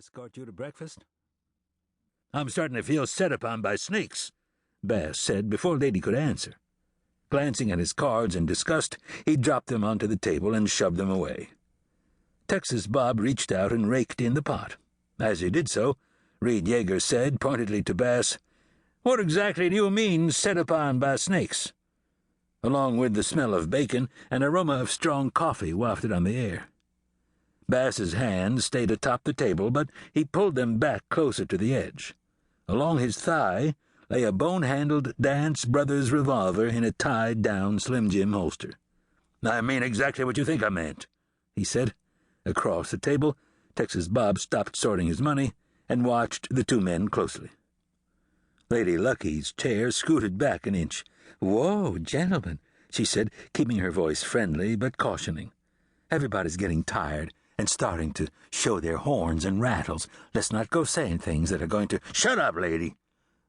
escort you to breakfast?" "I'm starting to feel set upon by snakes," Bass said before Lady could answer. Glancing at his cards in disgust, he dropped them onto the table and shoved them away. Texas Bob reached out and raked in the pot. As he did so, Reed Yeager said, pointedly to Bass, "What exactly do you mean, set upon by snakes?" Along with the smell of bacon, an aroma of strong coffee wafted on the air. Bass's hands stayed atop the table, but he pulled them back closer to the edge. Along his thigh lay a bone-handled Dance Brothers revolver in a tied-down Slim Jim holster. "I mean exactly what you think I meant," he said. Across the table, Texas Bob stopped sorting his money and watched the two men closely. Lady Lucky's chair scooted back an inch. "Whoa, gentlemen," she said, keeping her voice friendly but cautioning. "Everybody's getting tired and starting to show their horns and rattles. Let's not go saying things that are going to—" "Shut up, lady,"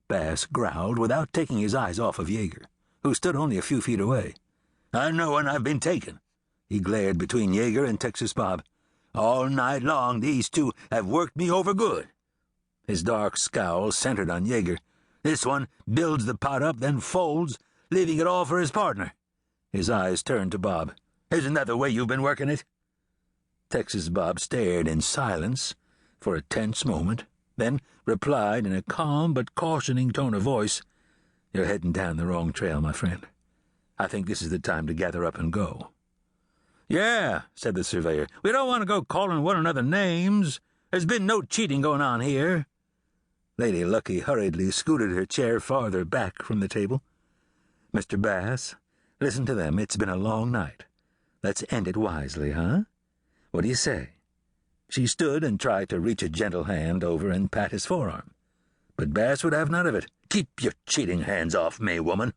Bass growled without taking his eyes off of Yeager, who stood only a few feet away. "I know when I've been taken." He glared between Yeager and Texas Bob. "All night long these two have worked me over good." His dark scowl centered on Yeager. "This one builds the pot up, then folds, leaving it all for his partner." His eyes turned to Bob. "Isn't that the way you've been working it?" Texas Bob stared in silence for a tense moment, then replied in a calm but cautioning tone of voice, "You're heading down the wrong trail, my friend. I think this is the time to gather up and go." "Yeah," said the surveyor. "We don't want to go calling one another names. There's been no cheating going on here." Lady Lucky hurriedly scooted her chair farther back from the table. "Mr. Bass, listen to them. It's been a long night. Let's end it wisely, huh? What do you say?" She stood and tried to reach a gentle hand over and pat his forearm. But Bass would have none of it. "Keep your cheating hands off me, woman."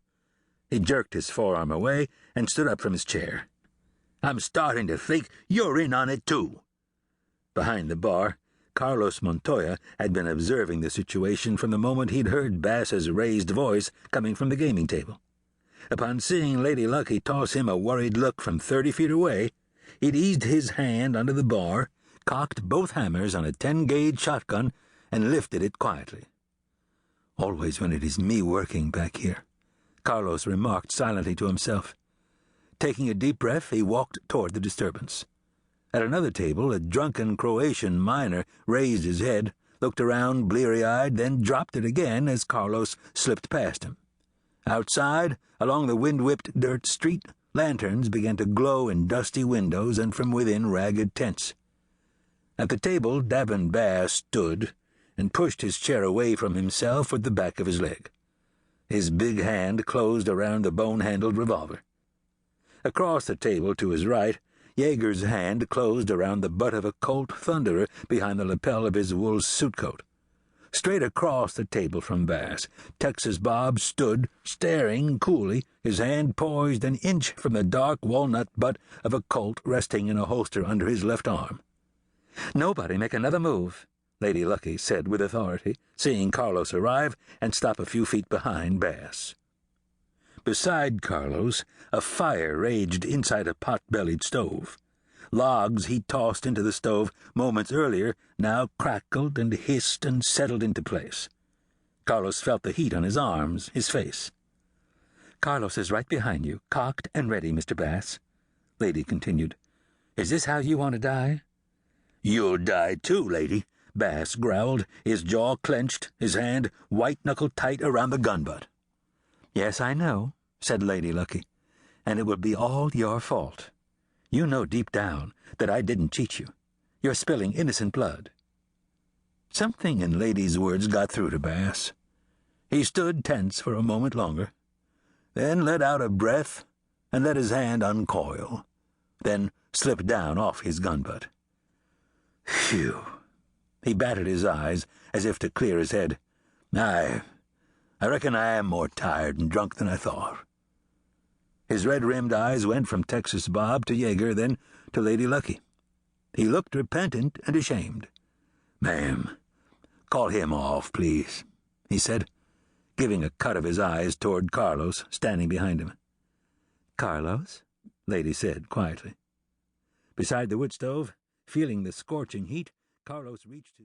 He jerked his forearm away and stood up from his chair. "I'm starting to think you're in on it, too." Behind the bar, Carlos Montoya had been observing the situation from the moment he'd heard Bass's raised voice coming from the gaming table. Upon seeing Lady Lucky toss him a worried look from 30 feet away, he'd eased his hand under the bar, cocked both hammers on a 10-gauge shotgun, and lifted it quietly. "Always when it is me working back here," Carlos remarked silently to himself. Taking a deep breath, he walked toward the disturbance. At another table, a drunken Croatian miner raised his head, looked around bleary-eyed, then dropped it again as Carlos slipped past him. Outside, along the wind-whipped dirt street, lanterns began to glow in dusty windows and from within ragged tents. At the table, Davin Bass stood and pushed his chair away from himself with the back of his leg. His big hand closed around the bone-handled revolver. Across the table to his right, Yeager's hand closed around the butt of a Colt Thunderer behind the lapel of his wool suitcoat. Straight across the table from Bass, Texas Bob stood, staring coolly, his hand poised an inch from the dark walnut butt of a Colt resting in a holster under his left arm. "Nobody make another move," Lady Lucky said with authority, seeing Carlos arrive and stop a few feet behind Bass. Beside Carlos, a fire raged inside a pot-bellied stove. Logs he tossed into the stove moments earlier now crackled and hissed and settled into place. Carlos felt the heat on his arms, his face. "Carlos is right behind you, cocked and ready, Mr. Bass," Lady continued. "Is this how you want to die?" "You'll die too, lady," Bass growled, his jaw clenched, his hand white-knuckled tight around the gun butt. "Yes, I know," said Lady Lucky, "and it will be all your fault. You know deep down that I didn't cheat you. You're spilling innocent blood." Something in Lady's words got through to Bass. He stood tense for a moment longer, then let out a breath and let his hand uncoil, then slip down off his gun butt. Phew! He batted his eyes as if to clear his head. I reckon I am more tired and drunk than I thought." His red-rimmed eyes went from Texas Bob to Yeager, then to Lady Lucky. He looked repentant and ashamed. "Ma'am, call him off, please," he said, giving a cut of his eyes toward Carlos, standing behind him. "Carlos?" Lady said quietly. Beside the wood stove, feeling the scorching heat, Carlos reached his